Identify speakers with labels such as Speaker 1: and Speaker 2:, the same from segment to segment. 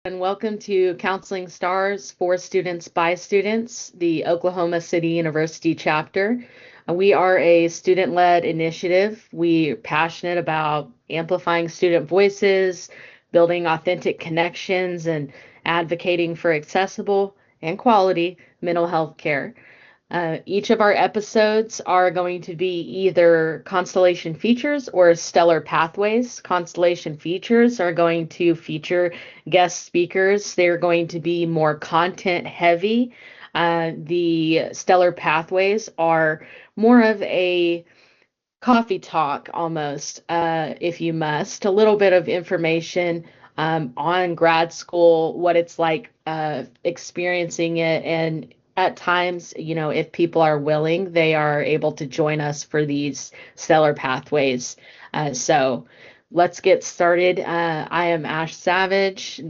Speaker 1: And welcome to Counseling Stars for Students by Students, the Oklahoma City University chapter. We are a student-led initiative. We're passionate about amplifying student voices, building authentic connections, and advocating for accessible and quality mental health care. Each of our episodes are going to be either constellation features or stellar pathways. Constellation features are going to feature guest speakers. They're going to be more content heavy. The stellar pathways are more of a coffee talk almost, if you must, a little bit of information on grad school, what it's like experiencing it, and at times, if people are willing, they are able to join us for these stellar pathways. So let's get started. I am Ash Savage.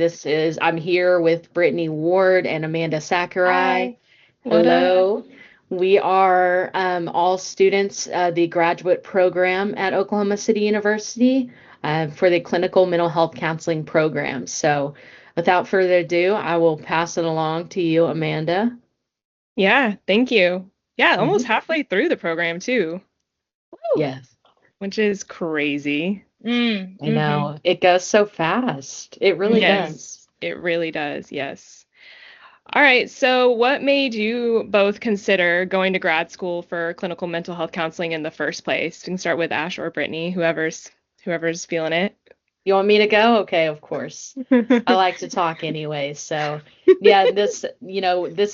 Speaker 1: I'm here with Brittany Ward and Amanda Sakurai.
Speaker 2: Hi. What up?
Speaker 1: Hello. We are all students, the graduate program at Oklahoma City University for the clinical mental health counseling program. So, without further ado, I will pass it along to you, Amanda.
Speaker 2: Yeah, thank you. Yeah, almost
Speaker 1: Mhm.
Speaker 2: halfway through the program too,
Speaker 1: Yes,
Speaker 2: which is crazy.
Speaker 1: I know. It goes so fast. It really does.
Speaker 2: Yes, it really does. Yes. All right, so what made you both consider going to grad school for clinical mental health counseling in the first place? We can start with Ash or Brittany, whoever's feeling it.
Speaker 1: You want me to go? Okay, of course. I like to talk anyway. So, yeah, this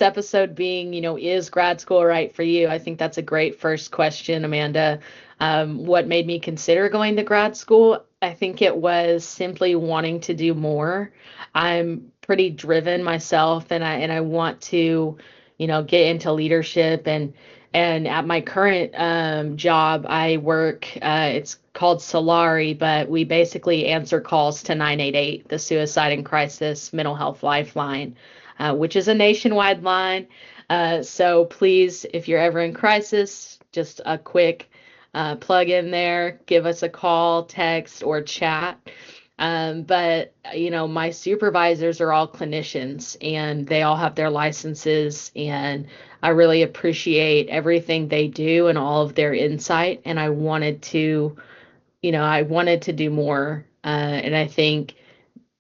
Speaker 1: episode being, is grad school right for you? I think that's a great first question, Amanda. What made me consider going to grad school? I think it was simply wanting to do more. I'm pretty driven myself, and I want to, get into leadership and at my current job, I work, it's called Solari, but we basically answer calls to 988, the Suicide and Crisis Mental Health Lifeline, which is a nationwide line. So please, if you're ever in crisis, just a quick plug in there, give us a call, text, or chat. But my supervisors are all clinicians and they all have their licenses, and I really appreciate everything they do and all of their insight. And I wanted to do more. And I think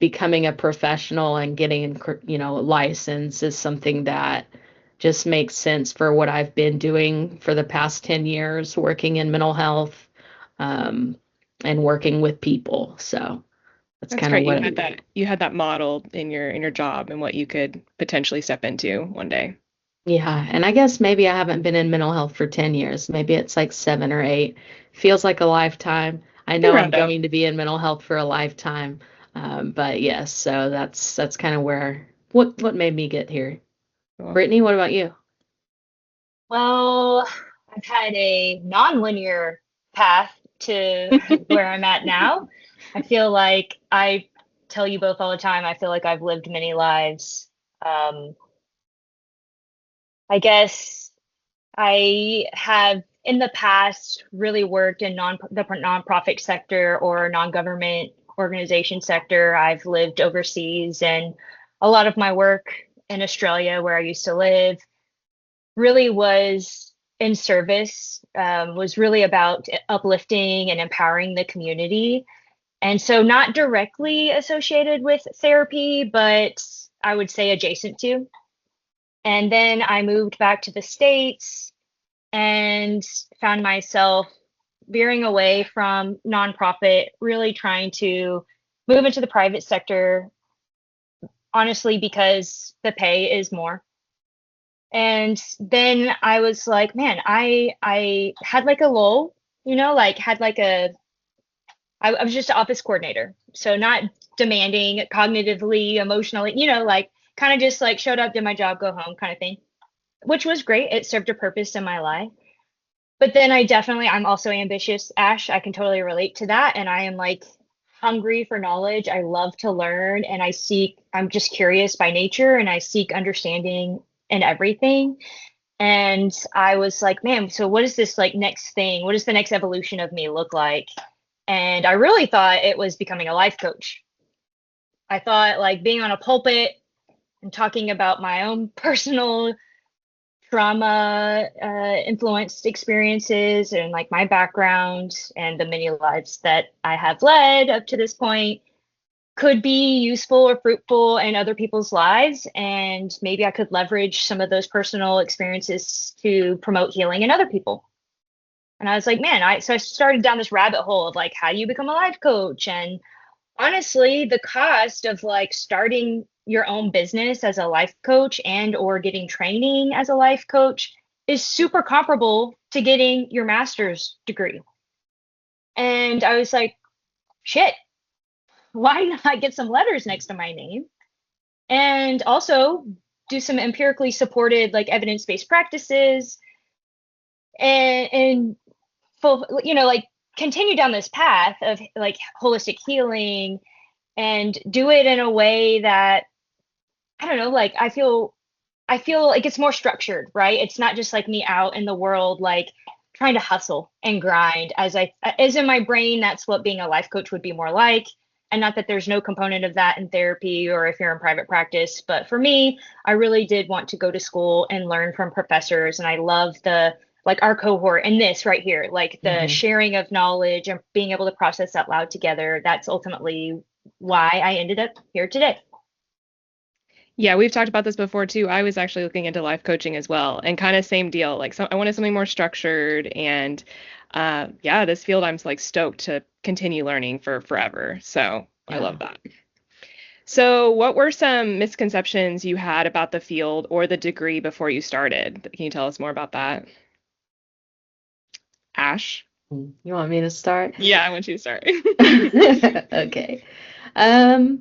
Speaker 1: becoming a professional and getting, license is something that just makes sense for what I've been doing for the past 10 years, working in mental health, um, and working with people. So that's
Speaker 2: That's
Speaker 1: kind of
Speaker 2: great.
Speaker 1: what
Speaker 2: You had that model in your job and what you could potentially step into one day.
Speaker 1: Yeah, and I guess maybe I haven't been in mental health for 10 years. Maybe it's like 7 or 8. Feels like a lifetime. I know I'm
Speaker 2: Around that.
Speaker 1: going to be in mental health for a lifetime. But yes, so that's kind of where what made me get here.
Speaker 2: Cool.
Speaker 1: Brittany, what about you?
Speaker 3: Well, I've had a non-linear path to where I'm at now. I feel like I tell you both all the time, I feel like I've lived many lives. Um, I guess I have in the past really worked in the nonprofit sector or non-government organization sector. I've lived overseas, and a lot of my work in Australia, where I used to live, really was in service, was really about uplifting and empowering the community. And so, not directly associated with therapy, but I would say adjacent to. And then I moved back to the States and found myself veering away from nonprofit, really trying to move into the private sector, honestly, because the pay is more. And then I was like, man, I had like a lull, like had like I was just an office coordinator. So not demanding cognitively, emotionally, like kind of just like showed up, did my job, go home kind of thing, which was great. It served a purpose in my life. But then I'm also ambitious, Ash. I can totally relate to that. And I am like hungry for knowledge. I love to learn and I'm just curious by nature and I seek understanding in everything. And I was like, man, so what is this like next thing? What does the next evolution of me look like? And I really thought it was becoming a life coach. I thought like being on a pulpit and talking about my own personal trauma influenced experiences and like my background and the many lives that I have led up to this point could be useful or fruitful in other people's lives. And maybe I could leverage some of those personal experiences to promote healing in other people. And I was like, man, so I started down this rabbit hole of like, how do you become a life coach? And honestly, the cost of like starting your own business as a life coach and or getting training as a life coach is super comparable to getting your master's degree. And I was like, shit, why not get some letters next to my name? And also do some empirically supported like evidence-based practices and like continue down this path of like holistic healing and do it in a way that I don't know, like I feel like it's more structured, right? It's not just like me out in the world like trying to hustle and grind as in my brain that's what being a life coach would be more like. And not that there's no component of that in therapy or if you're in private practice, but for me, I really did want to go to school and learn from professors. And I love the like our cohort and this right here, like the sharing of knowledge and being able to process out loud together. That's ultimately why I ended up here today.
Speaker 2: Yeah, we've talked about this before too. I was actually looking into life coaching as well, and kind of same deal. Like, I wanted something more structured, and yeah, this field I'm like stoked to continue learning for forever. So I love that. So, what were some misconceptions you had about the field or the degree before you started? Can you tell us more about that? Ash?
Speaker 1: You want me to start?
Speaker 2: Yeah, I want you to start.
Speaker 1: Okay. I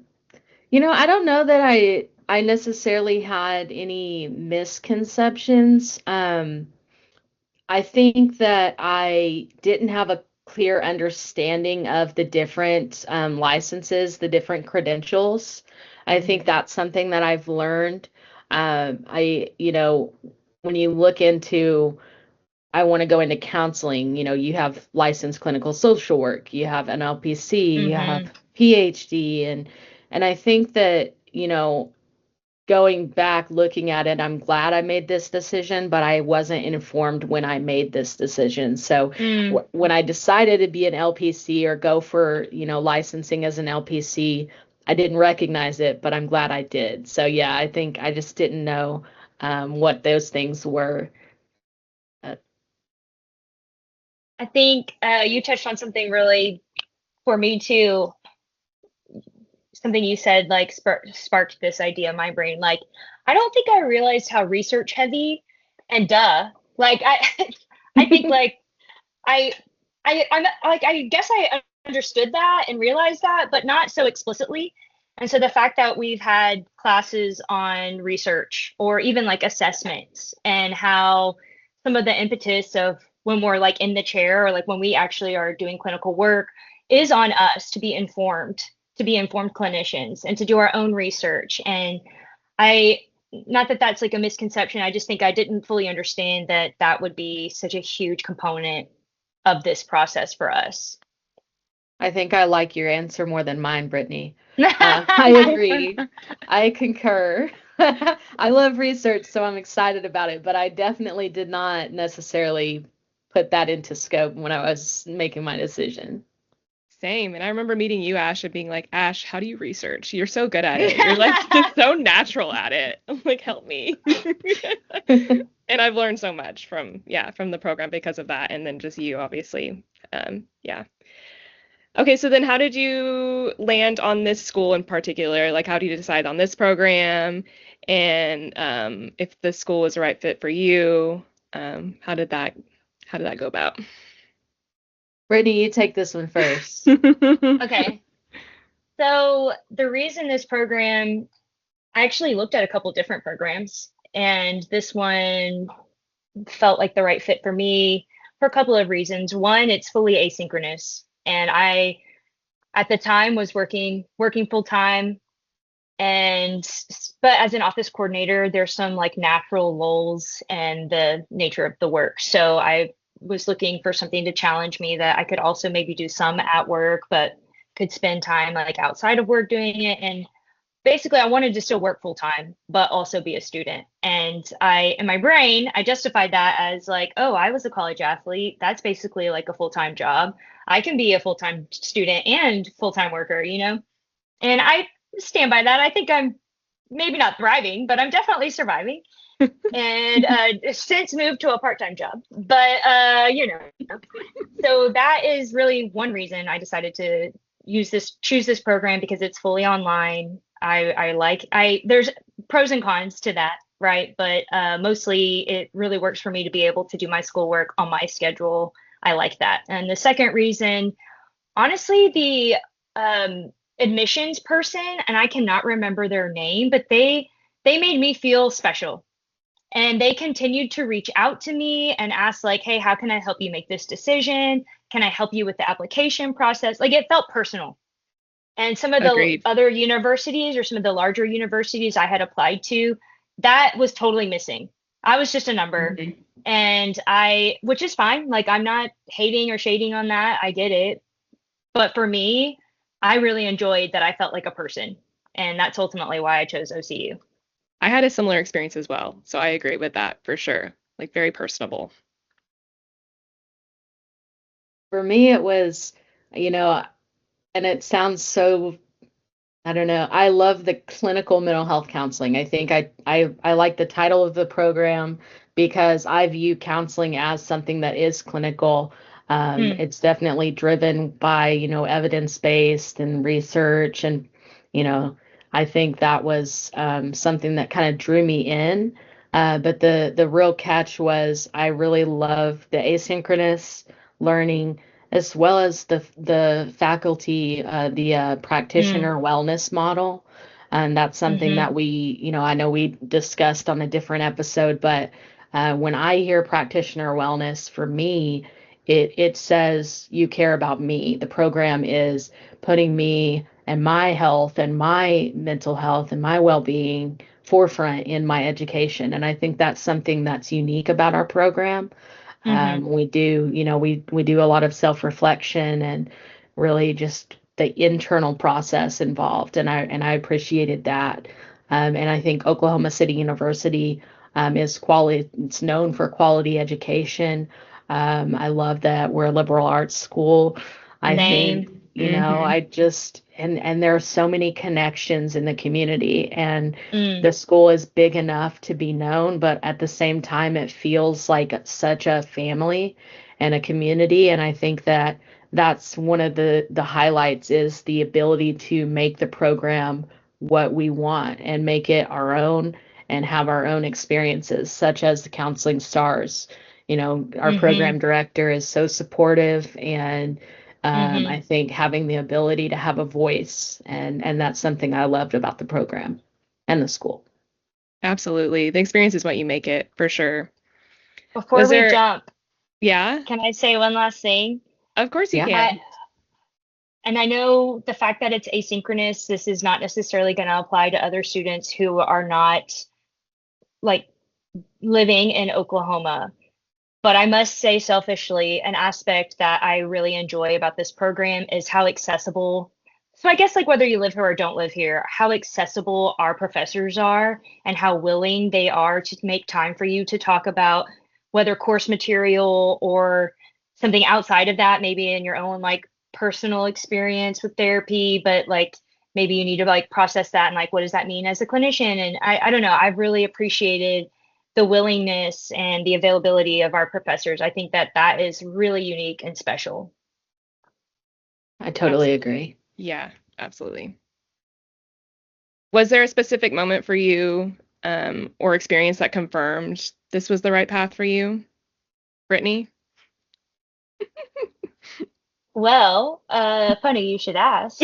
Speaker 1: don't know that I necessarily had any misconceptions. I think that I didn't have a clear understanding of the different licenses, the different credentials. I think that's something that I've learned. When you look into, I want to go into counseling, you have licensed clinical social work, you have an LPC, you have PhD, and I think that, going back, looking at it, I'm glad I made this decision, but I wasn't informed when I made this decision. So when I decided to be an LPC or go for, licensing as an LPC, I didn't recognize it, but I'm glad I did. So yeah, I think I just didn't know what those things were.
Speaker 3: I think you touched on something really for me too. Something you said like sparked this idea in my brain. Like, I don't think I realized how research heavy and like I think like I'm like I guess I understood that and realized that, but not so explicitly. And so the fact that we've had classes on research or even like assessments and how some of the impetus of when we're like in the chair or like when we actually are doing clinical work is on us to be informed clinicians and to do our own research. And I, not that that's like a misconception, I just think I didn't fully understand that that would be such a huge component of this process for us.
Speaker 1: I think I like your answer more than mine, Brittany. I agree. I concur. I love research, so I'm excited about it, but I definitely did not necessarily put that into scope when I was making my decision.
Speaker 2: Same. And I remember meeting you, Ash, and being like, Ash, how do you research? You're so good at it. You're like just so natural at it. I'm like, help me. And I've learned so much from the program because of that. And then just you, obviously. Yeah. Okay, so then how did you land on this school in particular? Like, how did you decide on this program? And if the school was the right fit for you, how did that go about?
Speaker 1: Brittany, you take this one first.
Speaker 3: Okay. So the reason this program, I actually looked at a couple different programs, and this one felt like the right fit for me for a couple of reasons. One, it's fully asynchronous, and I at the time was working full time, but as an office coordinator, there's some like natural lulls and the nature of the work. So I was looking for something to challenge me that I could also maybe do some at work, but could spend time like outside of work doing it. And basically I wanted to still work full time, but also be a student. And in my brain, I justified that as like, oh, I was a college athlete. That's basically like a full time job. I can be a full time student and full time worker, you know? And I stand by that. I think I'm maybe not thriving, but I'm definitely surviving. And since moved to a part time job. But, so that is really one reason I decided to choose this program because it's fully online. There's pros and cons to that, right? But mostly it really works for me to be able to do my schoolwork on my schedule. I like that. And the second reason, honestly, the admissions person, and I cannot remember their name, but they made me feel special. And they continued to reach out to me and ask like, hey, how can I help you make this decision? Can I help you with the application process? Like it felt personal. And some of the
Speaker 2: Agreed.
Speaker 3: other universities or some of the larger universities I had applied to, that was totally missing. I was just a number.
Speaker 1: Mhm.
Speaker 3: And which is fine. Like I'm not hating or shading on that. I get it. But for me, I really enjoyed that I felt like a person. And that's ultimately why I chose OCU.
Speaker 2: I had a similar experience as well, so I agree with that for sure. Like very personable.
Speaker 1: For me, it was, you know, and it sounds so, I don't know. I love the clinical mental health counseling. I think I like the title of the program because I view counseling as something that is clinical.
Speaker 3: Mm,
Speaker 1: It's definitely driven by, evidence-based and research. And, you know, I think that was something that kind of drew me in. But the real catch was I really love the asynchronous learning as well as the faculty, the
Speaker 3: mm,
Speaker 1: practitioner wellness model. And that's something
Speaker 3: mm-hmm,
Speaker 1: that I know we discussed on a different episode, but when I hear practitioner wellness, for me, it says you care about me. The program is putting me and my health and my mental health and my well-being forefront in my education. And I think that's something that's unique about our program.
Speaker 3: mm-hmm,
Speaker 1: We do, we do a lot of self-reflection and really just the internal process involved, and I appreciated that. And I think Oklahoma City University is quality. It's known for quality education. I love that we're a liberal arts school. I think,
Speaker 3: name.
Speaker 2: Hmm.
Speaker 1: I just and there are so many connections in the community, and
Speaker 3: Mm,
Speaker 1: the school is big enough to be known, but at the same time, it feels like such a family and a community. And I think that that's one of the highlights is the ability to make the program what we want and make it our own and have our own experiences, such as the Counseling Stars. Our
Speaker 3: mm-hmm,
Speaker 1: program director is so supportive, and
Speaker 3: mm-hmm.
Speaker 1: I think having the ability to have a voice, and that's something I loved about the program and the school.
Speaker 2: Absolutely. The experience is what you make it for sure.
Speaker 3: Before
Speaker 2: Was
Speaker 3: we
Speaker 2: there,
Speaker 3: jump,
Speaker 2: yeah,
Speaker 3: can I say one last thing?
Speaker 2: of course you
Speaker 1: Yeah.
Speaker 3: I
Speaker 2: can.
Speaker 3: and I know the fact that it's asynchronous, this is not necessarily going to apply to other students who are not like living in Oklahoma. But I must say selfishly, an aspect that I really enjoy about this program is how accessible. So I guess like whether you live here or don't live here, how accessible our professors are and how willing they are to make time for you to talk about whether course material or something outside of that, maybe in your own like personal experience with therapy, but like maybe you need to like process that and like what does that mean as a clinician? And I don't know, I've really appreciated the willingness and the availability of our professors. I think that that is really unique and special.
Speaker 1: I totally
Speaker 2: Absolutely.
Speaker 1: agree.
Speaker 2: Yeah, absolutely. Was there a specific moment for you, or experience that confirmed this was the right path for you, Brittany?
Speaker 3: Well, funny you should ask.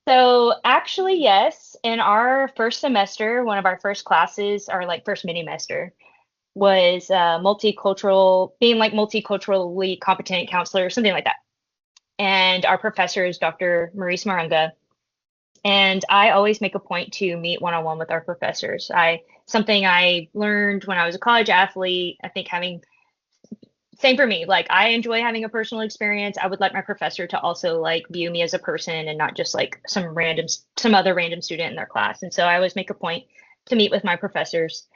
Speaker 3: So actually, yes, in our first semester, one of our first classes, our like first mini semester, was multicultural, being like multiculturally competent counselor, something like that. And our professor is Dr. Maurice Marunga. And I always make a point to meet one on one with our professors. Something I learned when I was a college athlete, I think having same for me. Like, I enjoy having a personal experience. I would like my professor to also like view me as a person and not just like some other random student in their class. And so I always make a point to meet with my professors.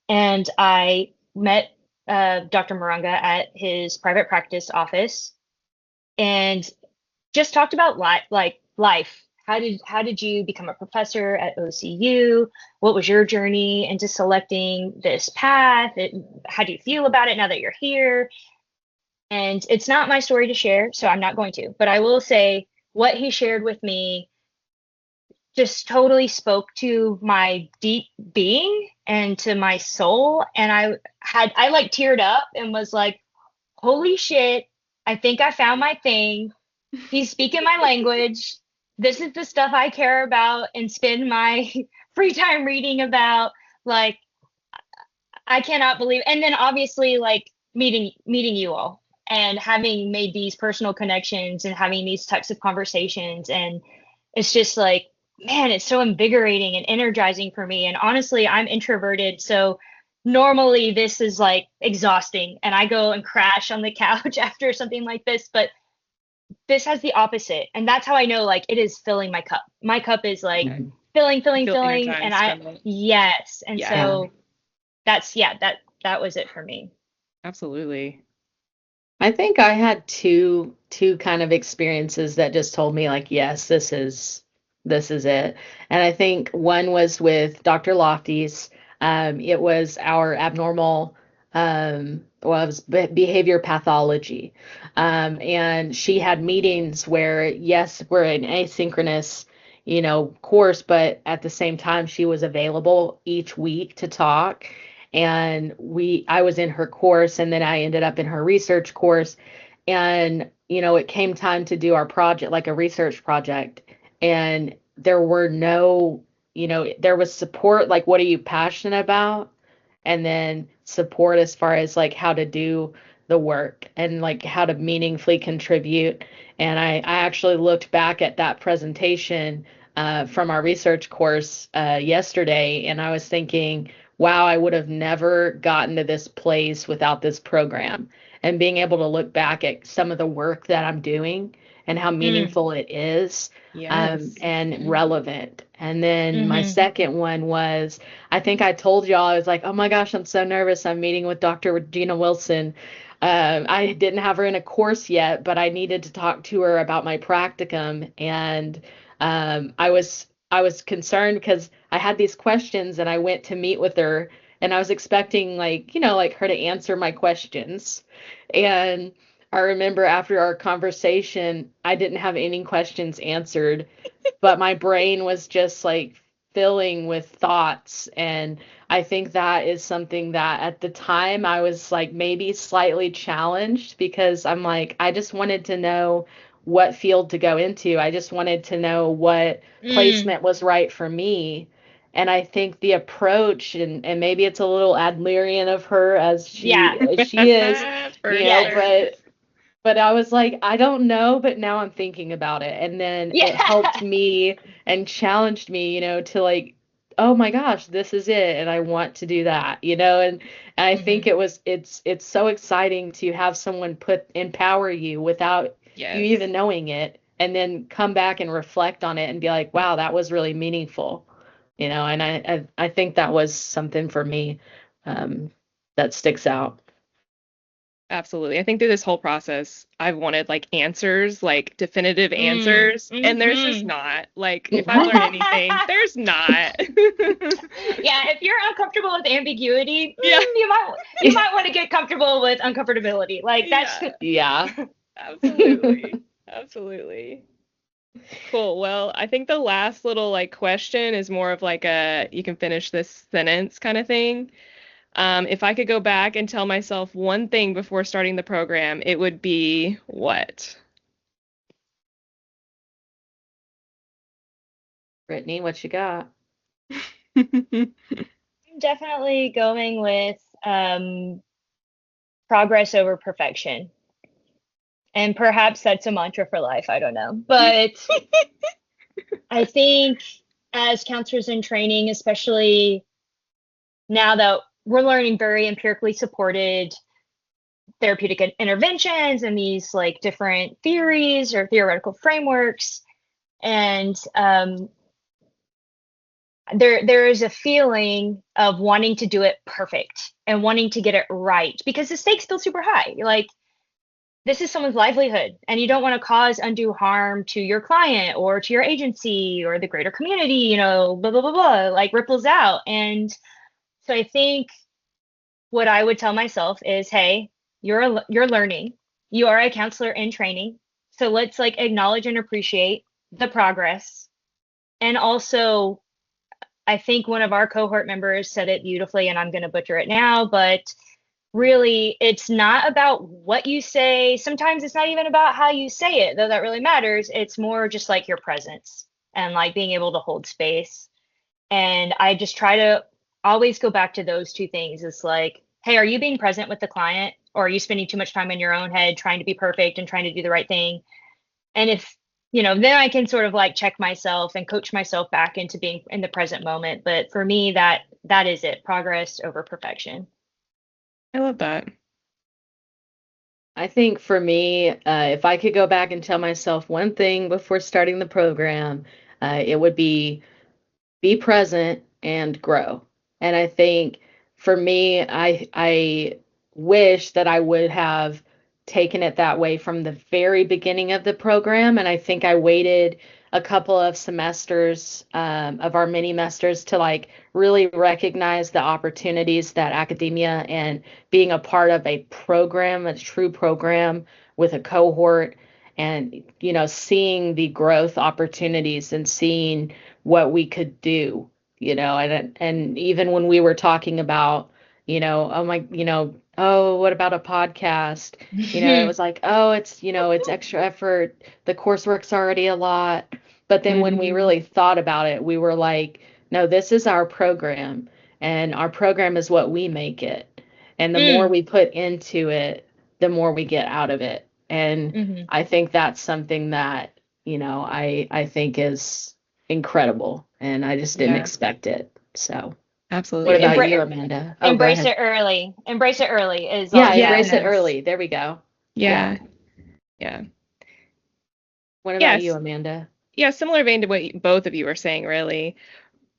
Speaker 3: And I met Dr. Maranga at his private practice office and just talked about life. How did you become a professor at OCU? What was your journey into selecting this path? How do you feel about it now that you're here? And it's not my story to share, so I'm not going to. But I will say what he shared with me just totally spoke to my deep being and to my soul. And I like teared up and was like, holy shit, I think I found my thing. He's speaking my language. This is the stuff I care about and spend my free time reading about. Like, I cannot believe. And then obviously, like, meeting you all and having made these personal connections and having these types of conversations. And it's just like, man, it's so invigorating and energizing for me. And honestly, I'm introverted, so normally this is like exhausting and I go and crash on the couch after something like this, but this has the opposite. And that's how I know, like, it is filling my cup. My cup is like
Speaker 1: Mhm.
Speaker 3: filling. And yes. And
Speaker 2: Yeah.
Speaker 3: so that was it for me.
Speaker 2: Absolutely.
Speaker 1: I think I had two kind of experiences that just told me like, yes, this is it. And I think one was with Dr. Lofty's. It was our abnormal, well, it was behavior pathology. And she had meetings where, yes, we're an asynchronous, course, but at the same time, she was available each week to talk. And I was in her course, and then I ended up in her research course. And, it came time to do our project, like a research project. And there were no, there was support, like, what are you passionate about? And then support as far as like how to do the work and like how to meaningfully contribute. And I actually looked back at that presentation from our research course yesterday, and I was thinking, wow, I would have never gotten to this place without this program. And being able to look back at some of the work that I'm doing and how meaningful it is,
Speaker 2: Yes.
Speaker 1: and relevant. And then my
Speaker 3: Mhm.
Speaker 1: second one was, I think I told y'all, I was like, oh my gosh, I'm so nervous. I'm meeting with Dr. Regina Wilson. I didn't have her in a course yet, but I needed to talk to her about my practicum. And I was concerned because I had these questions and I went to meet with her, and I was expecting like, like her to answer my questions. And I remember after our conversation, I didn't have any questions answered, but my brain was just like filling with thoughts. And I think that is something that at the time I was like maybe slightly challenged, because I'm like, I just wanted to know what field to go into. I just wanted to know what
Speaker 3: Mm.
Speaker 1: placement was right for me. And I think the approach, and maybe it's a little Adlerian of her as
Speaker 3: Yeah.
Speaker 1: she is,
Speaker 2: For
Speaker 3: Yes.
Speaker 2: sure.
Speaker 1: but I was like, I don't know, but now I'm thinking about it. And then it
Speaker 3: Yeah.
Speaker 1: helped me and challenged me, to like, oh my gosh, this is it. And I want to do that. And I think
Speaker 3: Mhm.
Speaker 1: it's so exciting to have someone empower you without you
Speaker 2: Yes.
Speaker 1: even knowing it, and then come back and reflect on it and be like, wow, that was really meaningful. And I think that was something for me, that sticks out.
Speaker 2: Absolutely. I think through this whole process, I've wanted like answers, like definitive
Speaker 3: Mm.
Speaker 2: answers, and there's just
Speaker 3: Mhm.
Speaker 2: not. Like, if I've learned anything, there's not.
Speaker 3: Yeah, if you're uncomfortable with ambiguity,
Speaker 2: Yeah.
Speaker 3: you might want to get comfortable with uncomfortability. Like, that's
Speaker 2: Yeah.
Speaker 1: Yeah.
Speaker 2: Absolutely. Absolutely. Cool. Well, I think the last little like question is more of like a you can finish this sentence kind of thing. If I could go back and tell myself one thing before starting the program, it would be what?
Speaker 1: Brittany, what you got?
Speaker 3: I'm definitely going with progress over perfection. And perhaps that's a mantra for life. I don't know. But I think as counselors in training, especially now that we're learning very empirically supported therapeutic interventions and these like different theories or theoretical frameworks. And there is a feeling of wanting to do it perfect and wanting to get it right because the stakes feel super high. Like, this is someone's livelihood, and you don't want to cause undue harm to your client or to your agency or the greater community, you know, blah, blah, blah, blah, like ripples out. And so I think what I would tell myself is, hey, you're learning. You are a counselor in training. So let's like acknowledge and appreciate the progress. And also, I think one of our cohort members said it beautifully, and I'm going to butcher it now, but really, it's not about what you say. Sometimes it's not even about how you say it, though that really matters. It's more just like your presence and like being able to hold space. And I just try to always go back to those two things. It's like, hey, are you being present with the client, or are you spending too much time in your own head trying to be perfect and trying to do the right thing? And if, you know, then I can sort of like check myself and coach myself back into being in the present moment. But for me, that is it. Progress over perfection.
Speaker 2: I love that.
Speaker 1: I think for me, if I could go back and tell myself one thing before starting the program, it would be present and grow. And I think for me, I wish that I would have taken it that way from the very beginning of the program. And I think I waited a couple of semesters of our mini semesters to like really recognize the opportunities that academia and being a part of a program, a true program with a cohort, and you know, seeing the growth opportunities and seeing what we could do, you know, and even when we were talking about, you know, oh my, you know, oh, what about a podcast? You know, it was like, oh, it's, you know, it's extra effort. The coursework's already a lot. But then when we really thought about it, we were like, no, this is our program, and our program is what we make it. And the more we put into it, the more we get out of it. And I think that's something that, you know, I think is incredible, and I just didn't
Speaker 2: Yeah,
Speaker 1: expect it. So, what
Speaker 2: absolutely.
Speaker 1: about you, Amanda? Oh, go
Speaker 3: Embrace
Speaker 1: ahead.
Speaker 3: it early. Embrace it early is
Speaker 1: Yeah,
Speaker 3: also
Speaker 2: Yes.
Speaker 1: embrace it
Speaker 3: yes.
Speaker 1: early. There we go.
Speaker 2: Yeah. Yeah.
Speaker 1: What about you,
Speaker 2: Yes.
Speaker 1: Amanda?
Speaker 2: Yeah, similar vein to what both of you were saying, really.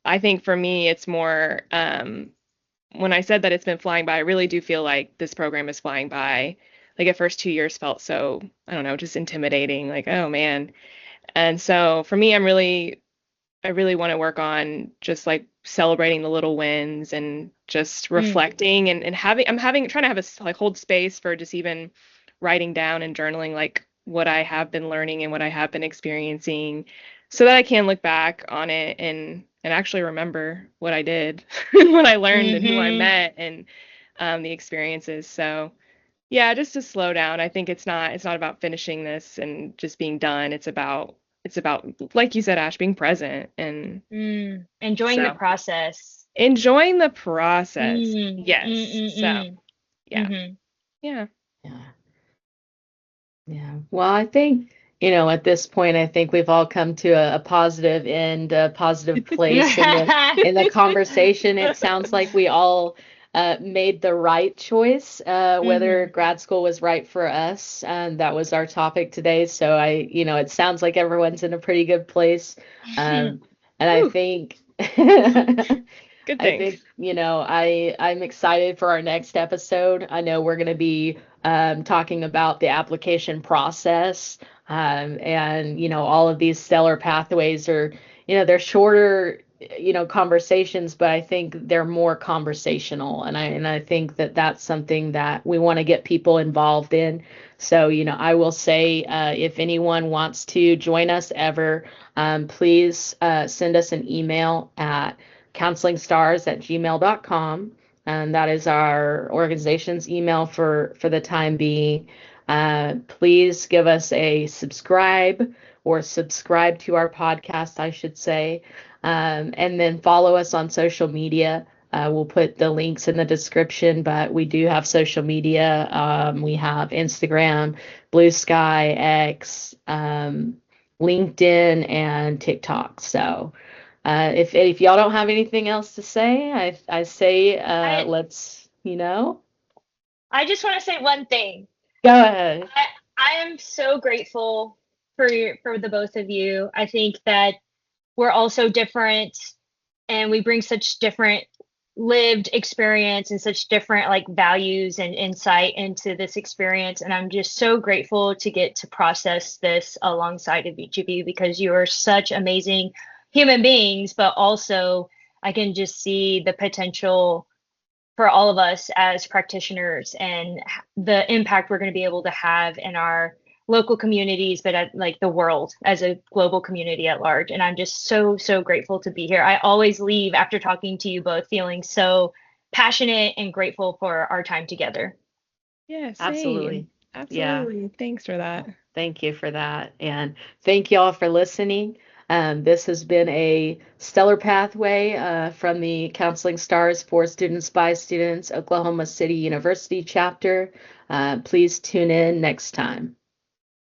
Speaker 2: I think for me, it's more when I said that it's been flying by, I really do feel like this program is flying by. Like at first 2 years felt so, I don't know, just intimidating, like, oh man. And so for me, I really want to work on just like celebrating the little wins and just reflecting and trying to have like hold space for just even writing down and journaling like what I have been learning and what I have been experiencing so that I can look back on it and actually remember what I did, what I learned and who I met and the experiences. So yeah, just to slow down. I think it's not about finishing this and just being done. It's about like you said, Ash, being present and
Speaker 3: Enjoying the
Speaker 2: so
Speaker 3: process.
Speaker 2: enjoying the process.
Speaker 3: Mm, mm,
Speaker 2: Yes.
Speaker 3: mm,
Speaker 2: So
Speaker 3: mm.
Speaker 2: yeah.
Speaker 3: Mm-hmm.
Speaker 2: Yeah.
Speaker 1: Yeah. Yeah. Well, I think, you know, at this point, I think we've all come to a positive end, a positive place in the conversation. It sounds like we all made the right choice, whether
Speaker 3: Mm-hmm.
Speaker 1: grad school was right for us. That was our topic today. So you know, it sounds like everyone's in a pretty good place. And I
Speaker 2: Whew,
Speaker 1: think
Speaker 2: good
Speaker 1: I
Speaker 2: thing.
Speaker 1: think, you know, I'm excited for our next episode. I know we're going to be talking about the application process, and you know, all of these stellar pathways are, you know, they're shorter, you know, conversations, but I think they're more conversational, and I think that that's something that we want to get people involved in. So, you know, I will say, if anyone wants to join us ever, please send us an email at counselingstars@gmail.com, and that is our organization's email for the time being. Please give us a subscribe, or subscribe to our podcast, I should say, and then follow us on social media. We'll put the links in the description, but we do have social media. We have Instagram, BlueSky, X, LinkedIn, and TikTok. So if y'all don't have anything else to say, I say
Speaker 3: I
Speaker 1: let's, you know.
Speaker 3: I just want to say one thing.
Speaker 1: Go ahead.
Speaker 3: I am so grateful for the both of you. I think that we're all so different and we bring such different lived experience and such different like values and insight into this experience, and I'm just so grateful to get to process this alongside of each of you because you are such amazing human beings, but also I can just see the potential for all of us as practitioners and the impact we're going to be able to have in our local communities, but at like the world as a global community at large. And I'm just so grateful to be here. I always leave after talking to you both feeling so passionate and grateful for our time together.
Speaker 2: Yeah,
Speaker 1: Absolutely.
Speaker 2: same.
Speaker 1: Yeah.
Speaker 2: Absolutely. Thanks for that.
Speaker 1: Thank you for that. And thank you all for listening. This has been a stellar pathway from the Counseling Stars for Students by Students Oklahoma City University chapter. Please tune in next time.